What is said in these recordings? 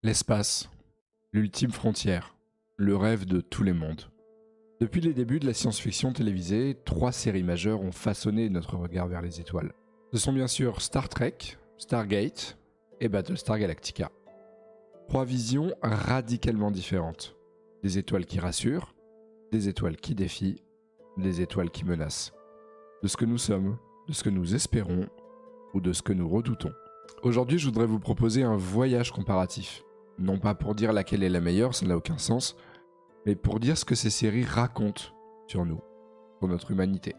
L'espace, l'ultime frontière, le rêve de tous les mondes. Depuis les débuts de la science-fiction télévisée, 3 séries majeures ont façonné notre regard vers les étoiles. Ce sont bien sûr Star Trek, Stargate et Battlestar Galactica. 3 visions radicalement différentes. Des étoiles qui rassurent, des étoiles qui défient, des étoiles qui menacent. De ce que nous sommes, de ce que nous espérons ou de ce que nous redoutons. Aujourd'hui, je voudrais vous proposer un voyage comparatif. Non pas pour dire laquelle est la meilleure, ça n'a aucun sens, mais pour dire ce que ces séries racontent sur nous, sur notre humanité.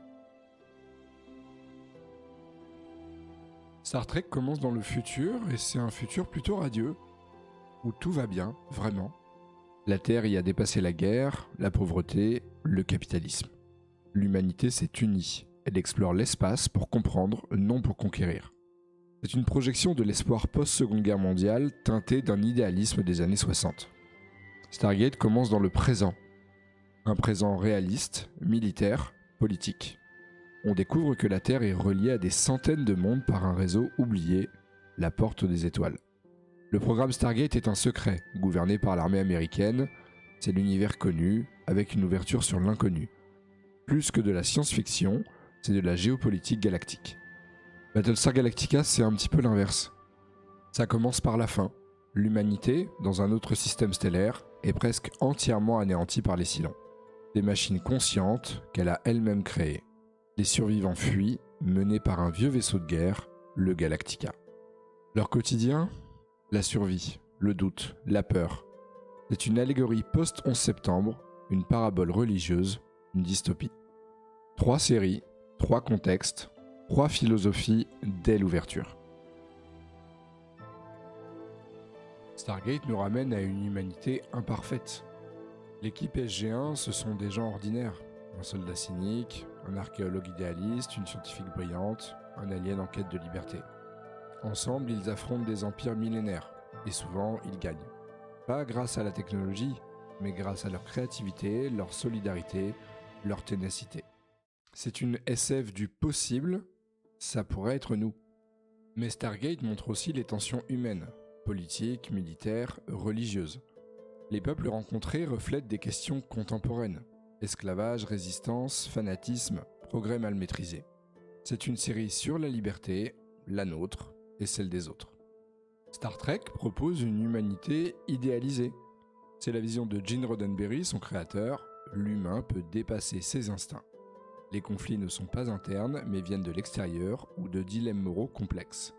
Star Trek commence dans le futur, et c'est un futur plutôt radieux, où tout va bien, vraiment. La Terre y a dépassé la guerre, la pauvreté, le capitalisme. L'humanité s'est unie, elle explore l'espace pour comprendre, non pour conquérir. C'est une projection de l'espoir post-Seconde Guerre mondiale teintée d'un idéalisme des années 60. Stargate commence dans le présent. Un présent réaliste, militaire, politique. On découvre que la Terre est reliée à des centaines de mondes par un réseau oublié, la Porte des Étoiles. Le programme Stargate est un secret, gouverné par l'armée américaine. C'est l'univers connu, avec une ouverture sur l'inconnu. Plus que de la science-fiction, c'est de la géopolitique galactique. Battlestar Galactica, c'est un petit peu l'inverse. Ça commence par la fin. L'humanité, dans un autre système stellaire, est presque entièrement anéantie par les Cylons. Des machines conscientes qu'elle a elle-même créées. Les survivants fuient, menés par un vieux vaisseau de guerre, le Galactica. Leur quotidien ? La survie, le doute, la peur. C'est une allégorie post-11 septembre, une parabole religieuse, une dystopie. 3 séries, 3 contextes, 3 philosophies dès l'ouverture. Stargate nous ramène à une humanité imparfaite. L'équipe SG-1, ce sont des gens ordinaires. Un soldat cynique, un archéologue idéaliste, une scientifique brillante, un alien en quête de liberté. Ensemble, ils affrontent des empires millénaires, et souvent, ils gagnent. Pas grâce à la technologie, mais grâce à leur créativité, leur solidarité, leur ténacité. C'est une SF du possible, ça pourrait être nous. Mais Stargate montre aussi les tensions humaines, politiques, militaires, religieuses. Les peuples rencontrés reflètent des questions contemporaines. Esclavage, résistance, fanatisme, progrès mal maîtrisé. C'est une série sur la liberté, la nôtre et celle des autres. Star Trek propose une humanité idéalisée. C'est la vision de Gene Roddenberry, son créateur. L'humain peut dépasser ses instincts. Les conflits ne sont pas internes, mais viennent de l'extérieur ou de dilemmes moraux complexes.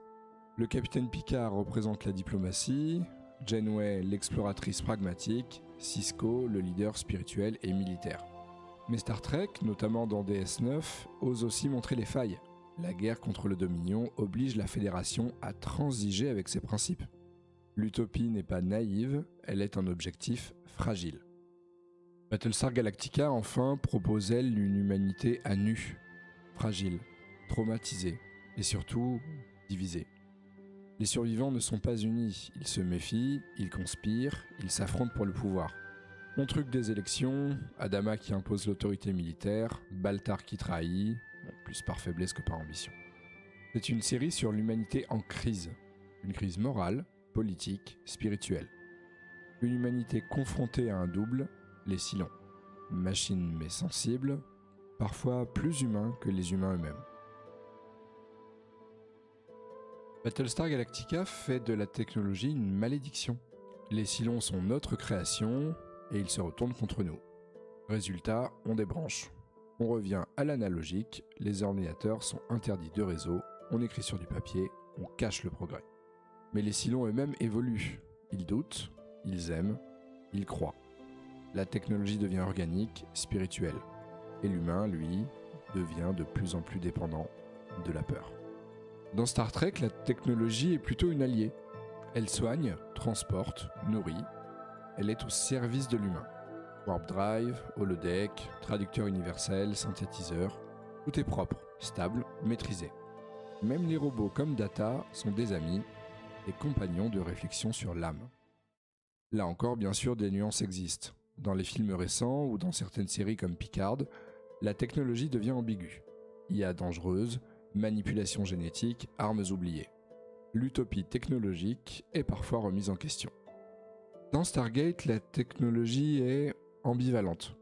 Le capitaine Picard représente la diplomatie, Janeway l'exploratrice pragmatique, Sisko le leader spirituel et militaire. Mais Star Trek, notamment dans DS9, ose aussi montrer les failles. La guerre contre le Dominion oblige la Fédération à transiger avec ses principes. L'utopie n'est pas naïve, elle est un objectif fragile. Battlestar Galactica, enfin, propose elle une humanité à nu, fragile, traumatisée et surtout divisée. Les survivants ne sont pas unis, ils se méfient, ils conspirent, ils s'affrontent pour le pouvoir. On truque des élections, Adama qui impose l'autorité militaire, Baltar qui trahit, plus par faiblesse que par ambition. C'est une série sur l'humanité en crise, une crise morale, politique, spirituelle. Une humanité confrontée à un double, les Cylons. Machines mais sensibles, parfois plus humains que les humains eux-mêmes. Battlestar Galactica fait de la technologie une malédiction. Les Cylons sont notre création et ils se retournent contre nous. Résultat, on débranche. On revient à l'analogique, les ordinateurs sont interdits de réseau, on écrit sur du papier, on cache le progrès. Mais les Cylons eux-mêmes évoluent. Ils doutent, ils aiment, ils croient. La technologie devient organique, spirituelle. Et l'humain, lui, devient de plus en plus dépendant de la peur. Dans Star Trek, la technologie est plutôt une alliée. Elle soigne, transporte, nourrit. Elle est au service de l'humain. Warp drive, holodeck, traducteur universel, synthétiseur. Tout est propre, stable, maîtrisé. Même les robots comme Data sont des amis, des compagnons de réflexion sur l'âme. Là encore, bien sûr, des nuances existent. Dans les films récents ou dans certaines séries comme Picard, la technologie devient ambiguë. IA dangereuse, manipulation génétique, armes oubliées. L'utopie technologique est parfois remise en question. Dans Stargate, la technologie est ambivalente.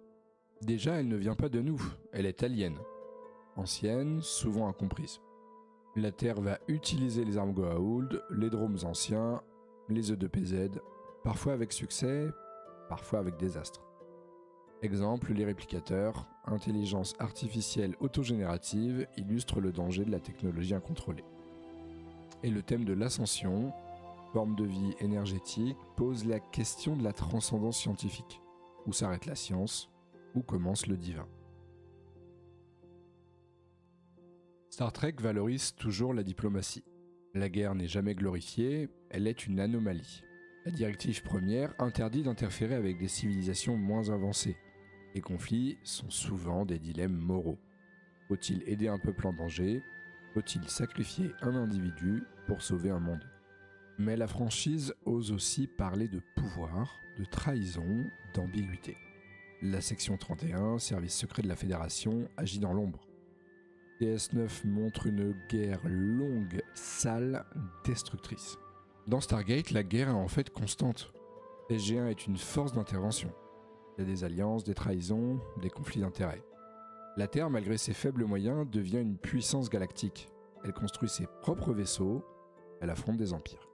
Déjà, elle ne vient pas de nous, elle est alien. Ancienne, souvent incomprise. La Terre va utiliser les armes Goa'uld, les drones anciens, les E2PZ, parfois avec succès, parfois avec désastre. Exemple, les réplicateurs, intelligence artificielle autogénérative, illustrent le danger de la technologie incontrôlée. Et le thème de l'ascension, forme de vie énergétique, pose la question de la transcendance scientifique. Où s'arrête la science? Où commence le divin? Star Trek valorise toujours la diplomatie. La guerre n'est jamais glorifiée, elle est une anomalie. La directive première interdit d'interférer avec des civilisations moins avancées. Les conflits sont souvent des dilemmes moraux. Faut-il aider un peuple en danger? Faut-il sacrifier un individu pour sauver un monde? Mais la franchise ose aussi parler de pouvoir, de trahison, d'ambiguïté. La section 31, service secret de la Fédération, agit dans l'ombre. DS9 montre une guerre longue, sale, destructrice. Dans Stargate, la guerre est en fait constante. SG1 est une force d'intervention. Il y a des alliances, des trahisons, des conflits d'intérêts. La Terre, malgré ses faibles moyens, devient une puissance galactique. Elle construit ses propres vaisseaux, elle affronte des empires.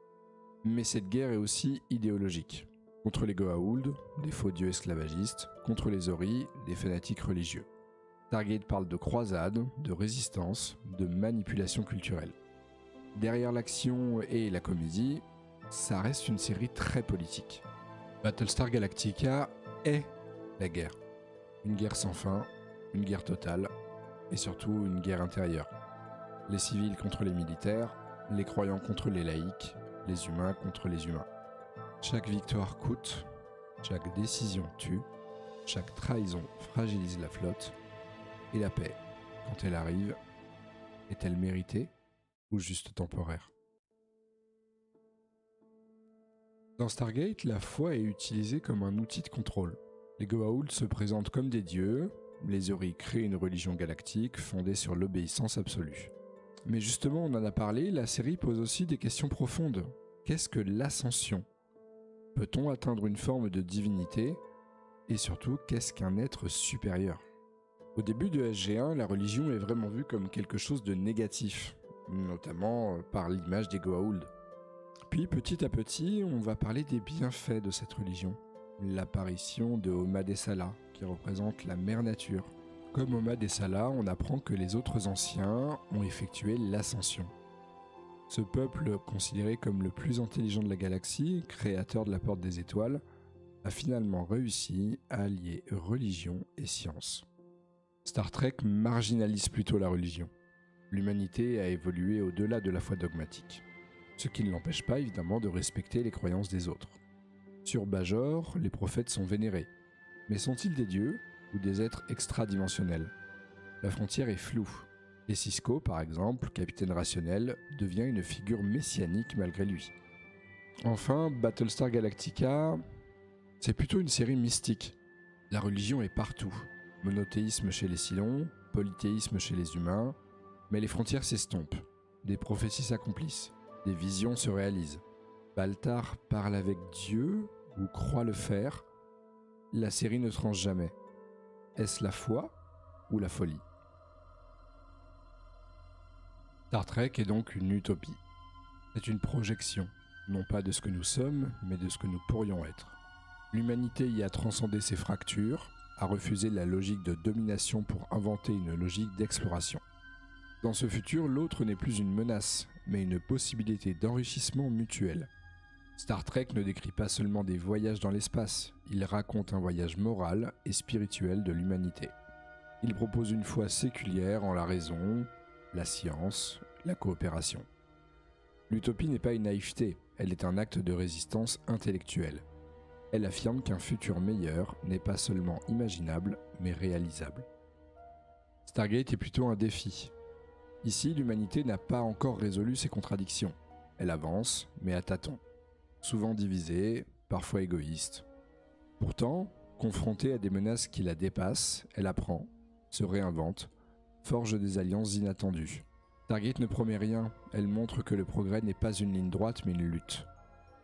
Mais cette guerre est aussi idéologique. Contre les Goa'uld, des faux dieux esclavagistes, contre les Ori, des fanatiques religieux. Stargate parle de croisade, de résistance, de manipulation culturelle. Derrière l'action et la comédie, ça reste une série très politique. Battlestar Galactica est la guerre. Une guerre sans fin, une guerre totale, et surtout une guerre intérieure. Les civils contre les militaires, les croyants contre les laïcs, les humains contre les humains. Chaque victoire coûte, chaque décision tue, chaque trahison fragilise la flotte, et la paix, quand elle arrive, est-elle méritée ou juste temporaire? Dans Stargate, la foi est utilisée comme un outil de contrôle. Les Goa'uld se présentent comme des dieux, les Ori créent une religion galactique fondée sur l'obéissance absolue. Mais justement, on en a parlé, la série pose aussi des questions profondes. Qu'est-ce que l'ascension? Peut-on atteindre une forme de divinité? Et surtout, qu'est-ce qu'un être supérieur? Au début de SG1, la religion est vraiment vue comme quelque chose de négatif, notamment par l'image des Goa'uld. Puis petit à petit, on va parler des bienfaits de cette religion. L'apparition de Oma Dessala, qui représente la mère nature. Comme Oma Dessala, on apprend que les autres anciens ont effectué l'ascension. Ce peuple, considéré comme le plus intelligent de la galaxie, créateur de la Porte des Étoiles, a finalement réussi à allier religion et science. Star Trek marginalise plutôt la religion. L'humanité a évolué au-delà de la foi dogmatique, ce qui ne l'empêche pas évidemment de respecter les croyances des autres. Sur Bajor, les prophètes sont vénérés, mais sont-ils des dieux ou des êtres extradimensionnels? La frontière est floue, et Sisko, par exemple, capitaine rationnel, devient une figure messianique malgré lui. Enfin, Battlestar Galactica, c'est plutôt une série mystique. La religion est partout. Monothéisme chez les Cylons, polythéisme chez les humains, mais les frontières s'estompent, des prophéties s'accomplissent, des visions se réalisent. Baltar parle avec Dieu ou croit le faire. La série ne tranche jamais. Est-ce la foi ou la folie? Star Trek est donc une utopie. C'est une projection, non pas de ce que nous sommes, mais de ce que nous pourrions être. L'humanité y a transcendé ses fractures, a refusé la logique de domination pour inventer une logique d'exploration. Dans ce futur, l'autre n'est plus une menace, mais une possibilité d'enrichissement mutuel. Star Trek ne décrit pas seulement des voyages dans l'espace, il raconte un voyage moral et spirituel de l'humanité. Il propose une foi séculière en la raison, la science, la coopération. L'utopie n'est pas une naïveté, elle est un acte de résistance intellectuelle. Elle affirme qu'un futur meilleur n'est pas seulement imaginable, mais réalisable. Stargate est plutôt un défi. Ici, l'humanité n'a pas encore résolu ses contradictions. Elle avance, mais à tâtons. Souvent divisée, parfois égoïste. Pourtant, confrontée à des menaces qui la dépassent, elle apprend, se réinvente, forge des alliances inattendues. Stargate ne promet rien, elle montre que le progrès n'est pas une ligne droite mais une lutte.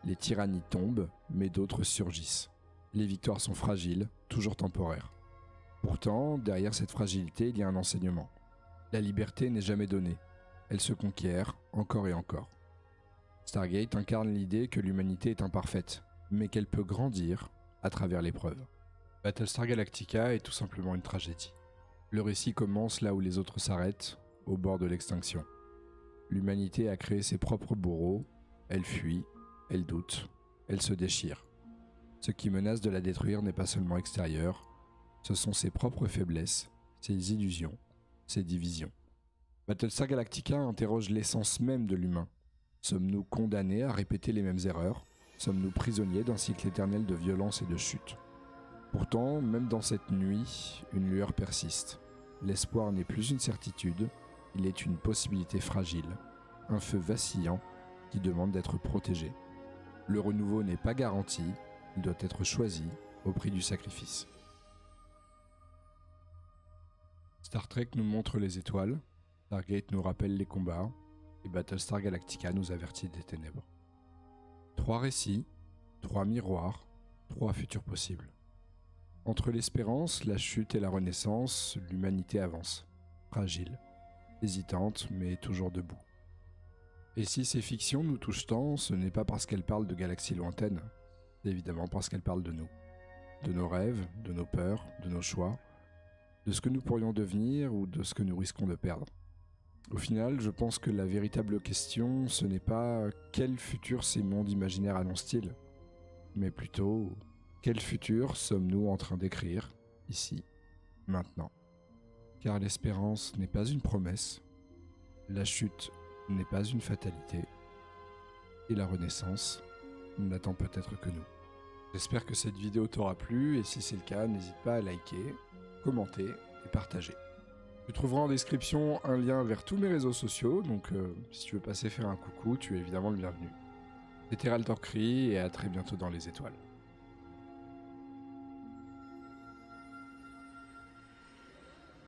Les tyrannies tombent, mais d'autres surgissent. Les victoires sont fragiles, toujours temporaires. Pourtant, derrière cette fragilité, il y a un enseignement. La liberté n'est jamais donnée. Elle se conquiert encore et encore. Stargate incarne l'idée que l'humanité est imparfaite, mais qu'elle peut grandir à travers l'épreuve. Battlestar Galactica est tout simplement une tragédie. Le récit commence là où les autres s'arrêtent, au bord de l'extinction. L'humanité a créé ses propres bourreaux, elle fuit, elle doute, elle se déchire. Ce qui menace de la détruire n'est pas seulement extérieur, ce sont ses propres faiblesses, ses illusions, ses divisions. Battlestar Galactica interroge l'essence même de l'humain. Sommes-nous condamnés à répéter les mêmes erreurs ? Sommes-nous prisonniers d'un cycle éternel de violence et de chute ? Pourtant, même dans cette nuit, une lueur persiste. L'espoir n'est plus une certitude, il est une possibilité fragile, un feu vacillant qui demande d'être protégé. Le renouveau n'est pas garanti, il doit être choisi au prix du sacrifice. Star Trek nous montre les étoiles, Stargate nous rappelle les combats, et Battlestar Galactica nous avertit des ténèbres. 3 récits, 3 miroirs, 3 futurs possibles. Entre l'espérance, la chute et la renaissance, l'humanité avance, fragile, hésitante mais toujours debout. Et si ces fictions nous touchent tant, ce n'est pas parce qu'elles parlent de galaxies lointaines, c'est évidemment parce qu'elles parlent de nous. De nos rêves, de nos peurs, de nos choix, de ce que nous pourrions devenir ou de ce que nous risquons de perdre. Au final, je pense que la véritable question, ce n'est pas quel futur ces mondes imaginaires annoncent-ils, mais plutôt quel futur sommes-nous en train d'écrire, ici, maintenant. Car l'espérance n'est pas une promesse, la chute n'est pas une fatalité, et la renaissance n'attend peut-être que nous. J'espère que cette vidéo t'aura plu, et si c'est le cas, n'hésite pas à liker, commenter et partager. Tu trouveras en description un lien vers tous mes réseaux sociaux, donc si tu veux passer faire un coucou, tu es évidemment le bienvenu. C'était Raltorcry et à très bientôt dans les étoiles.